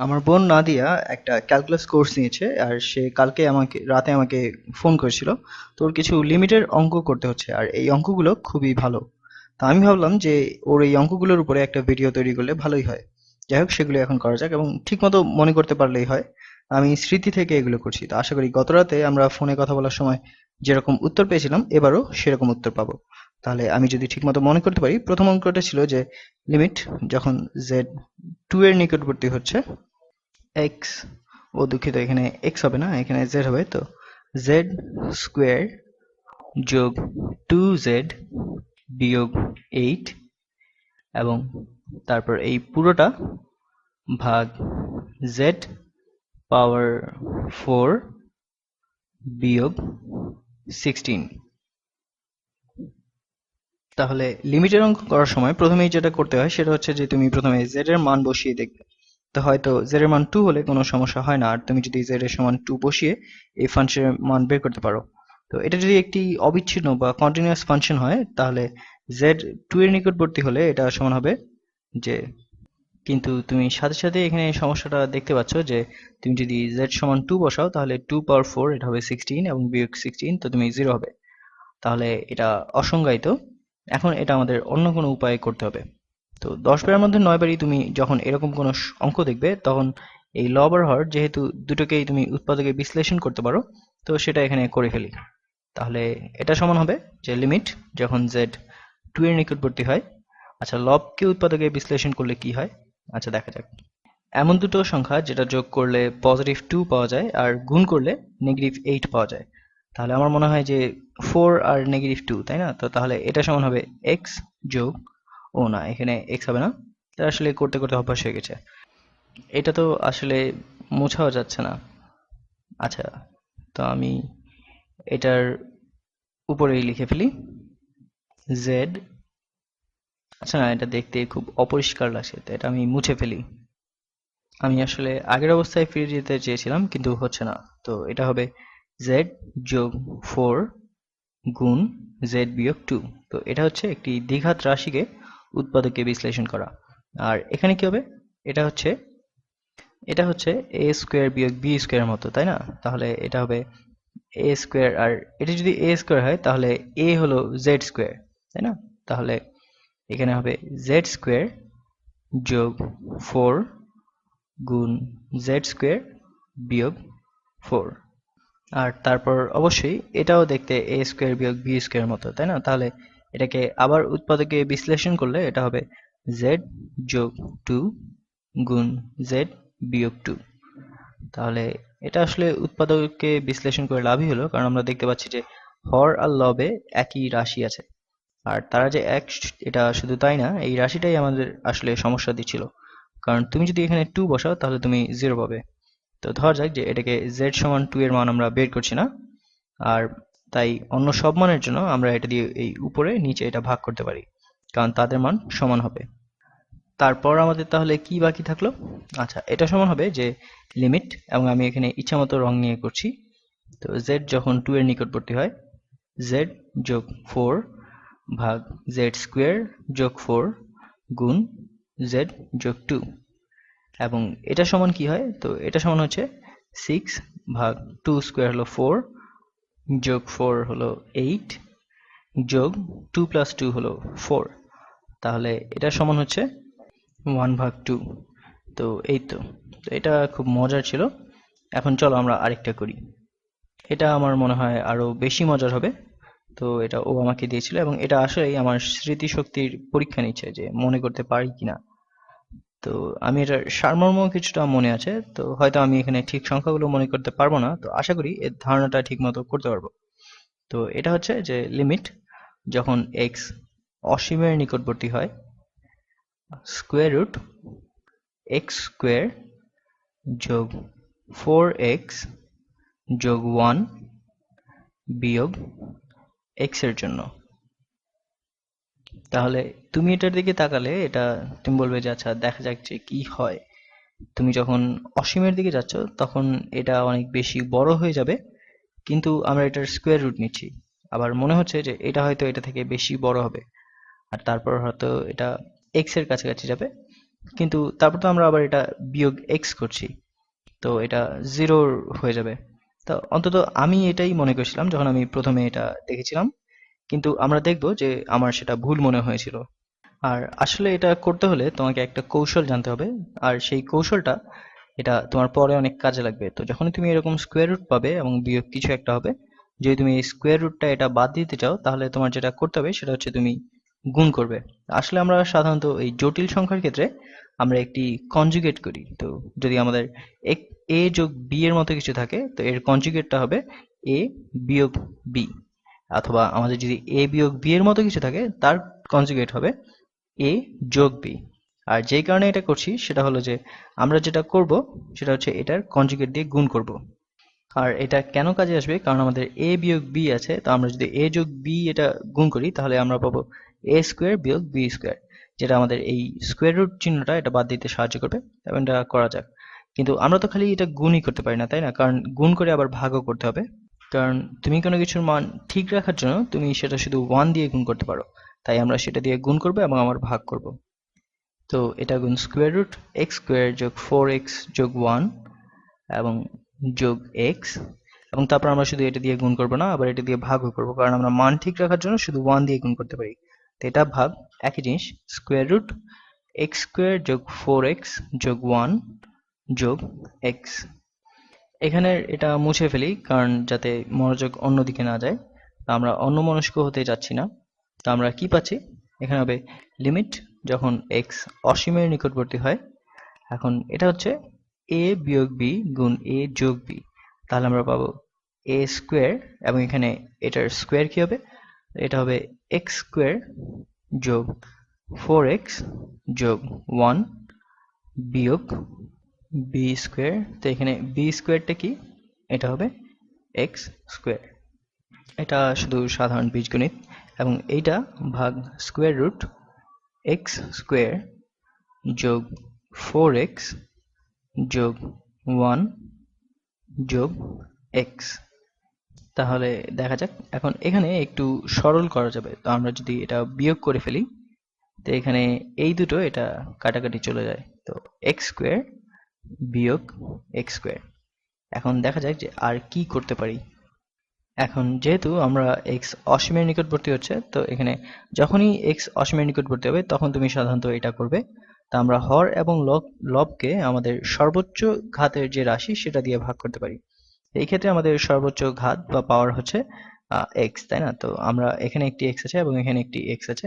আমার বোন নাদিয়া একটা ক্যালকুলাস কোর্স নিয়েছে আর সে কালকে রাতে আমাকে ফোন করেছিল। তো ওর কিছু লিমিটের অঙ্ক করতে হচ্ছে আর এই অঙ্কগুলো খুবই ভালো। তা আমি ভাবলাম যে ওর এই অঙ্কগুলোর উপরে একটা ভিডিও তৈরি করলে ভালোই হয়। যাই হোক, সেগুলো এখন করা যাক এবং ঠিকমতো মনে করতে পারলেই হয়। আমি স্মৃতি থেকে এগুলো করছি, তো আশা করি গত রাতে আমরা ফোনে কথা বলার সময় যেরকম উত্তর পেয়েছিলাম এবারও সেরকম উত্তর পাবো। তাহলে আমি যদি ঠিকমতো মনে করতে পারি, প্রথম অঙ্কটা ছিল যে লিমিট যখন জেড 2 এর নিকটবর্তী হচ্ছে এক্স, ও দুঃখিত, এখানে এক্স হবে না, এখানে জেড হবে। তো জেড স্কোয়ার যোগ 2z বিয়োগ 8 এবং তারপর এই পুরোটা ভাগ জেড পাওয়ার 4 বিয়োগ 16। তাহলে লিমিটের অঙ্ক করার সময় প্রথমেই যেটা করতে হয় সেটা হচ্ছে যে তুমি প্রথমে z এর মান বসিয়ে দেখবে। তো হয়তো z এর মান 2 হলে কোনো সমস্যা হয় না, আর তুমি যদি z এর সমান 2 বসিয়ে এই ফাংশনের মান বের করতে পারো। তো এটা যদি একটি অবিচ্ছিন্ন বা কন্টিনিউয়াস ফাংশন হয় তাহলে z 2 এর নিকটবর্তী হলে এটা সমান হবে যে, কিন্তু তুমি সাথে সাথে এখানে এই সমস্যাটা দেখতে পাচ্ছ যে তুমি যদি z সমান 2 বসাও তাহলে 2 পাওয়ার 4 এটা হবে 16 এবং বিয়োগ 16 তো তুমি 0 হবে। তাহলে এটা অসংজ্ঞায়িত। এখন এটা আমাদের অন্য কোনো উপায়ে করতে হবে। তো 10 বারের মধ্যে 9 বারই তুমি যখন এরকম কোনো অঙ্ক দেখবে তখন এই লব আর হর যেহেতু দুটোকেই তুমি উৎপাদকে বিশ্লেষণ করতে পারো, তো সেটা এখানে করে ফেলি। তাহলে এটা সমান হবে যে লিমিট যখন z 2 এর নিকটবর্তী হয়। আচ্ছা, লবকে উৎপাদকে বিশ্লেষণ করলে কি হয়, আচ্ছা দেখা যাক। এমন দুটো সংখ্যা যেটা যোগ করলে পজিটিভ 2 পাওয়া যায় আর গুণ করলে নেগেটিভ 8 পাওয়া যায়। তাহলে আমার মনে হয় যে 4 আর নেগেটিভ 2, তাই না? তো তাহলে এটা সমান হবে x যোগ, ও না, এখানে x হবে না, এটা আসলে করতে করতে অভ্যাস হয়ে গেছে। এটা তো আসলে মোছাও যাচ্ছে না। আচ্ছা, তো আমি এটার উপরেই লিখে ফেলি z। আচ্ছা না, এটা দেখতে খুব অপরিষ্কার লাগছে, তো এটা আমি মুছে ফেলি। আমি আসলে আগের অবস্থায় ফিরে যেতে চেয়েছিলাম কিন্তু হচ্ছে না। তো এটা হবে z যোগ 4 গুণ z বিয়োগ 2। তো এটা হচ্ছে একটি দ্বিঘাত রাশিকে উৎপাদকে বিশ্লেষণ করা। আর এখানে কি হবে, এটা হচ্ছে এটা হচ্ছে a স্কোয়ার বিয়োগ b স্কোয়ারের মতো, তাই না? তাহলে এটা হবে a স্কোয়ার, আর এটা যদি a স্কোয়ার হয় তাহলে a হলো z স্কোয়ার, তাই না? তাহলে এখানে হবে z স্কোয়ার যোগ 4 গুণ z স্কোয়ার বিয়োগ 4। আর তারপর অবশ্যই এটাও দেখতে a স্কোয়ার বিয়োগ b স্কোয়ার মতো, তাই না? তাহলে এটাকে আবার উৎপাদকে বিশ্লেষণ করলে এটা হবে z যোগ 2 গুণ z বিয়োগ 2। তাহলে এটা আসলে উৎপাদকে বিশ্লেষণ করে লাভই হলো, কারণ আমরা দেখতে পাচ্ছি যে হর আর লবে একই রাশি আছে। আর তারা যে এক, এটা শুধু তাই না, এই রাশিটাই আমাদের আসলে সমস্যা দিচ্ছিল। কারণ তুমি যদি এখানে 2 বসাও তাহলে তুমি 0 পাবে। তো ধরা যাক যে এটাকে z সমান 2 এর মান আমরা বের করছি না, আর তাই অন্য সব মানের জন্য আমরা এটা দিয়ে এই উপরে নিচে এটা ভাগ করতে পারি, কারণ তাদের মান সমান হবে। তারপর আমাদের তাহলে কি বাকি থাকলো? আচ্ছা, এটা সমান হবে যে লিমিট, এবং আমি এখানে ইচ্ছামতো রং নিয়ে করছি। তো z যখন 2 এর নিকটবর্তী হয় z যোগ 4 ভাগ z স্কোয়ার যোগ 4 গুণ z যোগ 2। এবং এটা সমান কি হয়, তো এটা সমান হচ্ছে 6 ভাগ 2 স্কোয়ার হলো 4 যোগ 4 হলো 8 যোগ 2 প্লাস 2 হলো 4। তাহলে এটা সমান হচ্ছে 1 ভাগ 2। তো এই তো, তো এটা খুব মজার ছিল। এখন চলো আমরা আরেকটা করি। এটা আমার মনে হয় আরো বেশি মজার হবে। তো এটা ও আমাকে দিয়েছিল এবং এটা আসলেই আমার স্মৃতিশক্তির পরীক্ষা নিচ্ছে যে মনে করতে পারি কিনা। তো আমি এটার সারমর্ম কিছুটা মনে আছে, তো হয়তো আমি এখানে ঠিক সংখ্যাগুলো মনে করতে পারবো না, তো আশা করি এর ধারণাটা ঠিক মতো করতে পারবো। তো এটা হচ্ছে যে লিমিট যখন x অসীমের নিকটবর্তী হয় স্কোয়ার রুট x স্কোয়ার যোগ 4x যোগ 1 বিয়োগ x এর জন্য। তাহলে তুমি এটার দিকে তাকালে এটা তুমি বলবে যে আচ্ছা দেখা যাক যে কি হয়। তুমি যখন অসীমের দিকে যাচ্ছ তখন এটা অনেক বেশি বড় হয়ে যাবে, কিন্তু আমরা এটার স্কোয়ার রুট নিচ্ছি। আবার মনে হচ্ছে যে এটা হয়তো এটা থেকে বেশি বড় হবে, আর তারপর হয়তো এটা এক্স এর কাছাকাছি যাবে। কিন্তু তারপর তো আমরা আবার এটা বিয়োগ এক্স করছি, তো এটা জিরোর হয়ে যাবে। তো অন্তত আমি এটাই মনে করছিলাম যখন আমি প্রথমে এটা দেখেছিলাম, কিন্তু আমরা দেখব যে আমার সেটা ভুল মনে হয়েছিল। আর আসলে এটা করতে হলে তোমাকে একটা কৌশল জানতে হবে, আর সেই কৌশলটা এটা তোমার পরে অনেক কাজে লাগবে। তো যখনই তুমি এরকম স্কোয়ার রুট পাবে এবং বিয়োগ কিছু একটা হবে, যদি তুমি এই স্কোয়ার রুটটা এটা বাদ দিতে চাও, তাহলে তোমার যেটা করতে হবে সেটা হচ্ছে তুমি গুণ করবে। আসলে আমরা সাধারণত এই জটিল সংখ্যার ক্ষেত্রে আমরা একটি কনজুগেট করি। তো যদি আমাদের এ যোগ বি এর মতো কিছু থাকে, তো এর কনজুগেটটা হবে এ বিয়োগ বি, অথবা আমাদের যদি এ বিয়োগ বি এর মতো কিছু থাকে, তার কনজুগেট হবে এ যোগ বি। আর যেই কারণে এটা করছি সেটা হলো যে আমরা যেটা করব সেটা হচ্ছে এটার কনজুগেট দিয়ে গুণ করব। আর এটা কেন কাজে আসবে, কারণ আমাদের এ বিয়োগ বি আছে, তো আমরা যদি এ যোগ বি এটা গুণ করি তাহলে আমরা পাবো এ স্কোয়ার বিয়োগ বি স্কোয়ার, যেটা আমাদের এই স্কোয়ার রুট চিহ্নটা এটা বাদ দিতে সাহায্য করবে। এবং এটা করা যাক। কিন্তু আমরা তো খালি এটা গুণই করতে পারি না, তাই না? কারণ গুণ করে আবার ভাগও করতে হবে। কারণ তুমি কোনো কিছুর মান ঠিক রাখার জন্য তুমি সেটা শুধু ওয়ান দিয়ে গুণ করতে পারো, তাই আমরা সেটা দিয়ে গুণ করবো এবং আবার ভাগ করব। তো এটা গুণ স্কোয়ার রুট এক্স স্কোয়ার যোগ 4x যোগ 1 এবং যোগ এক্স, এবং তারপর আমরা শুধু এটা দিয়ে গুণ করবো না, আবার এটা দিয়ে ভাগও করবো, কারণ আমরা মান ঠিক রাখার জন্য শুধু 1 দিয়ে গুণ করতে পারি। তো এটা ভাগ, একই জিনিস, স্কোয়ার রুট এক্স স্কোয়ার যোগ 4x যোগ 1 যোগ এক্স। এখানের এটা মুছে ফেলি কারণ যাতে মনোযোগ অন্যদিকে না যায়। তো আমরা অন্যমনস্ক হতে যাচ্ছি না। তো আমরা কি পাচ্ছি, এখানে হবে লিমিট যখন এক্স অসীমের নিকটবর্তী হয়। এখন এটা হচ্ছে এ বিয়োগ বি গুণ এ যোগ বি, তাহলে আমরা পাবো এ স্কোয়ার, এবং এখানে এটার স্কোয়ার কি হবে, এটা হবে এক্স স্কোয়ার যোগ 4x যোগ 1 বিয়োগ বি স্কোয়ার। তো এখানে বি স্কোয়ারটা কি, এটা হবে এক্স স্কোয়ার। এটা শুধু সাধারণ বীজগণিত। এবং এইটা ভাগ স্কোয়ার রুট এক্স স্কোয়ার যোগ 4x যোগ 1 যোগ এক্স। তাহলে দেখা যাক, এখন এখানে একটু সরল করা যাবে। তো আমরা যদি এটা বিয়োগ করে ফেলি, তো এখানে এই দুটো এটা কাটাকাটি চলে যায়। তো এক্স স্কোয়ার বিয়োগ এক্স স্কোয়ার। এখন দেখা যাক যে আর কি করতে পারি। এখন যেহেতু আমরা এক্স অসীমের নিকটবর্তী হচ্ছে, তো এখানে যখনই এক্স অসীমের নিকটবর্তী হবে তখন তুমি সাধারণত এটা করবে। তা আমরা হর এবং লবকে আমাদের সর্বোচ্চ ঘাতের যে রাশি সেটা দিয়ে ভাগ করতে পারি। এই ক্ষেত্রে আমাদের সর্বোচ্চ ঘাত বা পাওয়ার হচ্ছে এক্স, তাই না? তো আমরা এখানে একটি এক্স আছে এবং এখানে একটি এক্স আছে।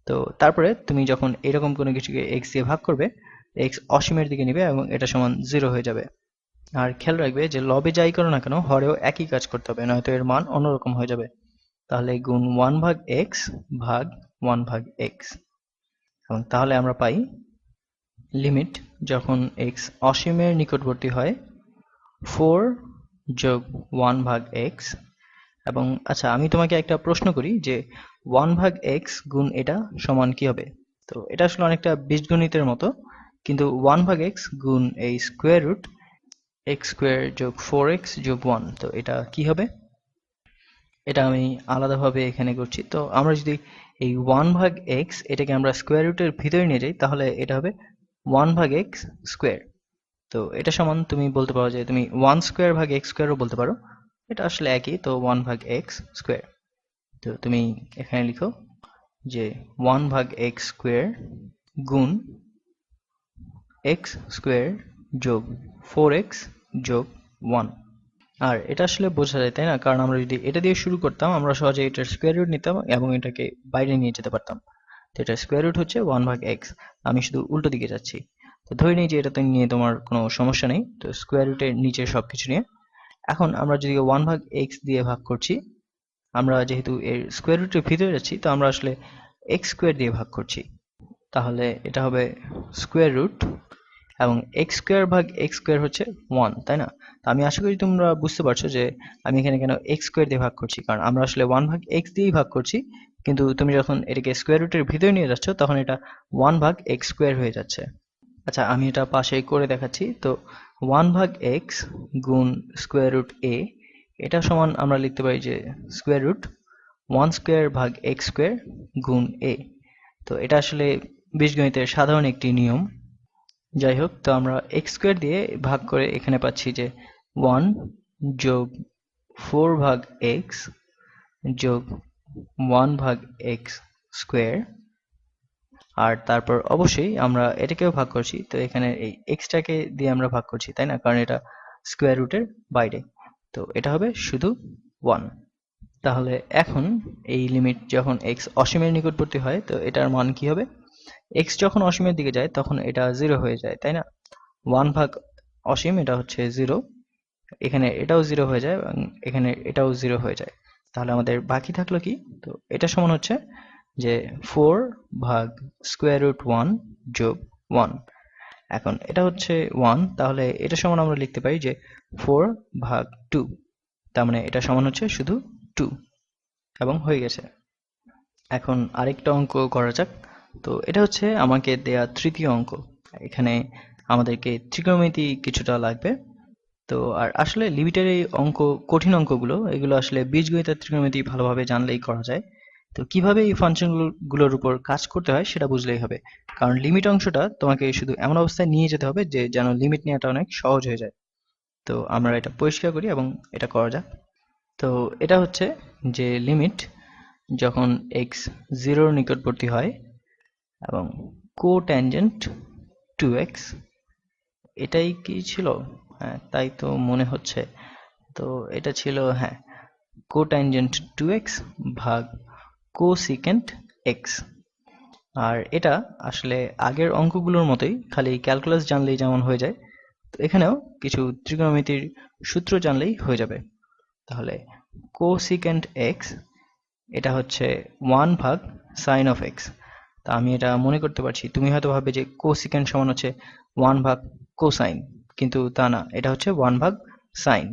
তো তারপরে তুমি যখন এরকম কোনো কিছুকে এক্স দিয়ে ভাগ করবে, এক্স অসীমের দিকে নিবে এবং এটা সমান জিরো হয়ে যাবে। আর খেয়াল রাখবে যে লবে যাই করো না কেন, হরেও একই কাজ করতে হবে, নয়তো এর মান অন্যরকম হয়ে যাবে। তাহলে গুণ 1 ভাগ এক্স ভাগ 1 ভাগ এক্স। এবং তাহলে আমরা পাই লিমিট যখন এক্স অসীমের নিকটবর্তী হয় 4 যোগ 1 ভাগ এক্স। এবং আচ্ছা, আমি তোমাকে একটা প্রশ্ন করি যে 1 ভাগ এক্স গুণ এটা সমান কি হবে? তো এটা আসলে অনেকটা বীজগণিতের মতো, কিন্তু 1 ভাগ এক্স গুণ এই স্কোয়ার রুট এক্স স্কোয়ার যোগ 4x যোগ 1, তো এটা কি হবে? এটা আমি আলাদাভাবে এখানে করছি। তো আমরা যদি এই 1 ভাগ এক্স এটাকে আমরা স্কোয়ার রুটের ভিতরে নিয়ে যাই, তাহলে এটা হবে 1 ভাগ এক্স স্কোয়ার। তো এটা সমান তুমি বলতে পারো যে তুমি 1 স্কোয়ার ভাগ এক্স স্কোয়ারও বলতে পারো, এটা আসলে একই। তো 1 ভাগ এক্স স্কোয়ার। তো তুমি এখানে লিখো যে 1 ভাগ এক্স স্কোয়ার গুণ এক্স স্কোয়ার যোগ 4x যোগ 1। আর এটা আসলে বোঝা যায়, তাই না? কারণ আমরা যদি এটা দিয়ে শুরু করতাম, আমরা সহজে এটার স্কোয়ার রুট নিতাম এবং এটাকে বাইরে নিয়ে যেতে পারতাম। তো এটার স্কোয়ার রুট হচ্ছে 1 ভাগ এক্স। আমি শুধু উল্টো দিকে যাচ্ছি। তো ধরে নিই যে এটাতে নিয়ে তোমার কোনো সমস্যা নেই, তো স্কোয়ার রুটের নিচে সবকিছু নিয়ে। এখন আমরা যদি 1 ভাগ এক্স দিয়ে ভাগ করছি, আমরা যেহেতু এর স্কোয়ার রুটের ভিতরে যাচ্ছি, তো আমরা আসলে এক্স স্কোয়ার দিয়ে ভাগ করছি। তাহলে এটা হবে স্কোয়ার রুট, এবং এক্স স্কোয়ার ভাগ এক্স স্কোয়ার হচ্ছে 1, তাই না? তো আমি আশা করি তোমরা বুঝতে পারছো যে আমি এখানে কেন এক্স স্কোয়ার দিয়ে ভাগ করছি, কারণ আমরা আসলে 1 ভাগ এক্স দিয়েই ভাগ করছি, কিন্তু তুমি যখন এটাকে স্কোয়ার রুটের ভিতরে নিয়ে যাচ্ছ তখন এটা 1 ভাগ এক্স স্কোয়ার হয়ে যাচ্ছে। আচ্ছা, আমি এটা পাশে করে দেখাচ্ছি। তো 1 ভাগ এক্স গুণ স্কোয়ার রুট এ, এটা সমান আমরা লিখতে পারি যে স্কোয়ার রুট 1 স্কোয়ার ভাগ এক্স স্কোয়ার গুণ এ। তো এটা আসলে বীজগণিতের সাধারণ একটি নিয়ম। যাই হোক, তো আমরা এক্স স্কোয়ার দিয়ে ভাগ করে এখানে পাচ্ছি যে 1 যোগ 4 ভাগ এক্স যোগ 1 ভাগ এক্স স্কোয়ার, আর তারপর অবশ্যই আমরা এটাকেও ভাগ করছি, তো এখানে এই এক্সটাকে দিয়ে আমরা ভাগ করছি, তাই না? কারণ এটা স্কোয়ার রুটের বাইরে, তো এটা হবে শুধু 1। তাহলে এখন এই লিমিট যখন এক্স অসীমের নিকটবর্তী হয়, তো এটার মান কি হবে? এক্স যখন অসীমের দিকে যায় তখন এটা 0 হয়ে যায়, তাই না? 1 ভাগ অসীম, এটা হচ্ছে 0, এখানে এটাও 0 হয়ে যায় এবং এখানে এটাও 0 হয়ে যায়। তাহলে আমাদের বাকি থাকলো কি? তো এটা সমান হচ্ছে যে 4 ভাগ স্কোয়ার রুট 1 যোগ 1। এখন এটা হচ্ছে 1, তাহলে এটা সমান আমরা লিখতে পারি যে 4 ভাগ 2, তার মানে এটা সমান হচ্ছে শুধু 2, এবং হয়ে গেছে। এখন আরেকটা অঙ্ক করা যাক। তো এটা হচ্ছে আমাকে দেয়া তৃতীয় অঙ্ক। এখানে আমাদেরকে ত্রিকোণমিতি কিছুটা লাগবে। তো আর আসলে লিমিটের এই অঙ্ক, কঠিন অঙ্কগুলো, এগুলো আসলে বীজগণিত আর ত্রিকোণমিতি ভালোভাবে জানলেই করা যায়। তো কিভাবে এই ফাংশনগুলোর উপর কাজ করতে হয় সেটা বুঝলেই হবে, কারণ লিমিট অংশটা তোমাকে শুধু এমন অবস্থায় নিয়ে যেতে হবে যে যেন লিমিট নেওয়াটা অনেক সহজ হয়ে যায়। তো আমরা এটা পরিষ্কার করি এবং এটা করা যাক। তো এটা হচ্ছে যে লিমিট যখন x 0 এর নিকটবর্তী হয় এবং কোট্যানজেন্ট 2x, এটাই কি ছিল? হ্যাঁ, তাই তো মনে হচ্ছে। তো এটা ছিল, হ্যাঁ, কোট্যানজেন্ট 2x ভাগ কোসিকেন্ট x। আর এটা আসলে আগের অঙ্কগুলোর মতোই, খালি ক্যালকুলাস জানলেই যেমন হয়ে যায়, তো এখানেও কিছু ত্রিকোণমিতির সূত্র জানলেই হয়ে যাবে। তাহলে কোসিকেন্ট x, এটা হচ্ছে 1 ভাগ সাইন অফ x। তা আমি এটা মনে করতে পারছি, তুমি হয়তো ভাববে যে কোসিকেন্ট সমান হচ্ছে 1 ভাগ কোসাইন, কিন্তু তা না, এটা হচ্ছে 1 ভাগ সাইন।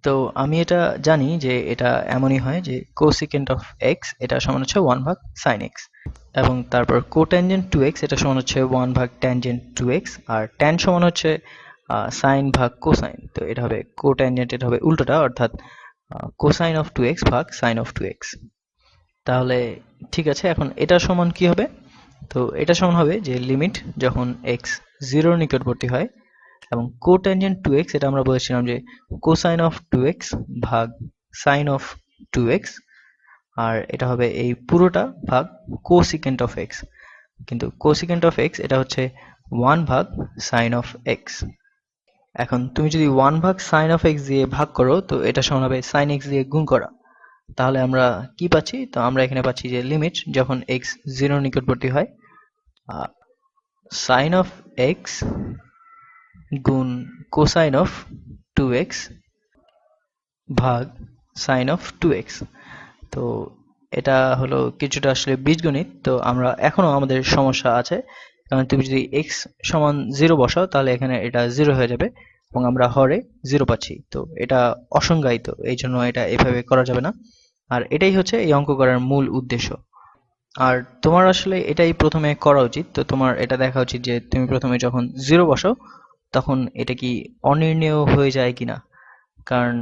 তো আমি এটা জানি যে এটা এমনই হয় যে কোসিকেন্ট অফ x এটা সমান হচ্ছে 1 ভাগ সাইন x, এবং তারপর কোট্যানজেন্ট 2x এটা সমান হচ্ছে 1 ভাগ ট্যানজেন্ট 2x, আর ট্যান সমান হচ্ছে সাইন ভাগ কোসাইন। তো এটা হবে কোট্যানজেন্ট, এটা হবে উল্টোটা, অর্থাৎ কোসাইন অফ 2x ভাগ সাইন অফ 2x। তাহলে ঠিক আছে, এখন এটা সমান কি হবে? তো এটা সমান হবে যে লিমিট যখন x 0 এর নিকটবর্তী হয় এবং কোট্যানজেন্ট 2x, এটা আমরা বলেছিলাম যে কোসাইন অফ 2x ভাগ সাইন অফ 2x, আর এটা হবে এই পুরোটা ভাগ কোসিকেন্ট অফ x, কিন্তু কোসিকেন্ট অফ x এটা হচ্ছে 1 ভাগ সাইন অফ x। এখন তুমি যদি 1 ভাগ সাইন অফ x দিয়ে ভাগ করো, তো এটা সমান হবে সাইন x দিয়ে গুণ করা। তাহলে আমরা কি পাচ্ছি? তো আমরা এখানে পাচ্ছি যে লিমিট যখন x 0 নিকটবর্তী হয়, সাইন অফ x গুণ কোসাইন অফ 2x ভাগ সাইন অফ 2x। তো এটা হলো কিছুটা আসলে বীজগণিত, তো আমরা এখনো আমাদের সমস্যা আছে, কারণ তুমি যদি x সমান 0 বসাও তাহলে এখানে এটা 0 হয়ে যাবে এবং আমরা হরে 0 পাচ্ছি, তো এটা অসংজ্ঞায়িত, এই জন্য এটা এভাবে করা যাবে না। আর এটাই হচ্ছে এই অঙ্ক করার মূল উদ্দেশ্য। আর তোমার আসলে এটাই প্রথমে করা উচিত। তো তোমার এটা দেখা উচিত যে তুমি প্রথমে যখন 0 বসাও তখন এটা কি অনির্ণেয় হয়ে যায় কিনা, কারণ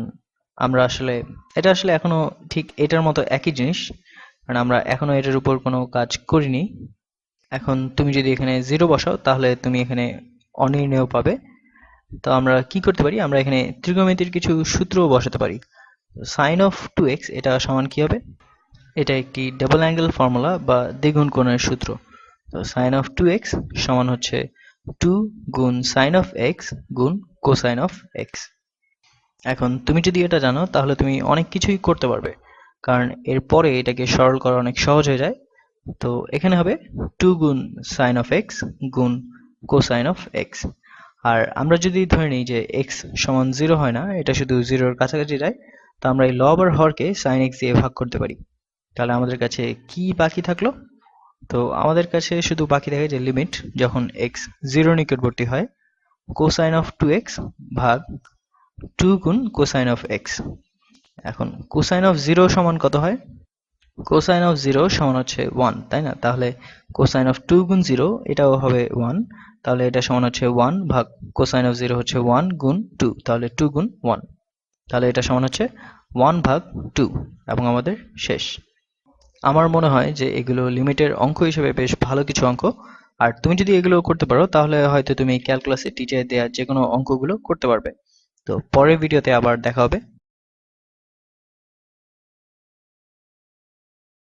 আমরা আসলে এটা আসলে এখনো ঠিক এটার মতো একই জিনিস, কারণ আমরা এখনো এটার উপর কোনো কাজ করিনি। এখন তুমি যদি এখানে 0 বসাও তাহলে তুমি এখানে অনির্ণেয় পাবে। তো আমরা কি করতে পারি? আমরা এখানে ত্রিকোণমিতির কিছু সূত্র বসাতে পারি। সাইন অফ 2x এটা সমান কি হবে? এটা একটি ডাবল অ্যাঙ্গেল ফর্মুলা বা দ্বিগুণ কোণের সূত্র। তো সাইন অফ 2x সমান হচ্ছে 2 গুণ সাইন অফ x গুণ কোসাইন অফ x। এখন তুমি যদি এটা জানো তাহলে তুমি অনেক কিছুই করতে পারবে, কারণ এরপরে এটাকে সরল করা অনেক সহজ হয়ে যায়। তো এখানে হবে 2 গুণ সাইন অফ x গুণ কোসাইন অফ x। আর আমরা যদি ধরে নিই যে x সমান 0 হয় না, এটা শুধু 0 এর কাছাকাছি যায়, তো আমরা এই লব আর হরকে সাইন x দিয়ে ভাগ করতে পারি। তাহলে আমাদের কাছে কি বাকি থাকলো? তো আমাদের কাছে শুধু বাকি থাকে যে লিমিট যখন x 0 নিকটবর্তী হয়, কোসাইন অফ 2x ভাগ 2 গুণ কোসাইন অফ x। এখন কোসাইন অফ 0 সমান কত হয়? কোসাইন অফ 0 সমান হচ্ছে 1, তাই না? তাহলে কোসাইন অফ 2 গুণ 0 এটাও হবে 1, তাহলে এটা সমান হচ্ছে 1 ভাগ কোসাইন অফ 0 হচ্ছে 1 গুণ 2, তাহলে 2 গুণ 1, তাহলে এটা সমান হচ্ছে 1 ভাগ 2, এবং আমাদের শেষ। আমার মনে হয় যে এগুলো লিমিটের অঙ্ক হিসেবে বেশ ভালো কিছু অঙ্ক। আর তুমি যদি এগুলো করতে পারো তাহলে হয়তো তুমি ক্যালকুলাসের টিচার দেওয়া যে কোনো অঙ্কগুলো করতে পারবে। তো পরের ভিডিওতে আবার দেখা হবে।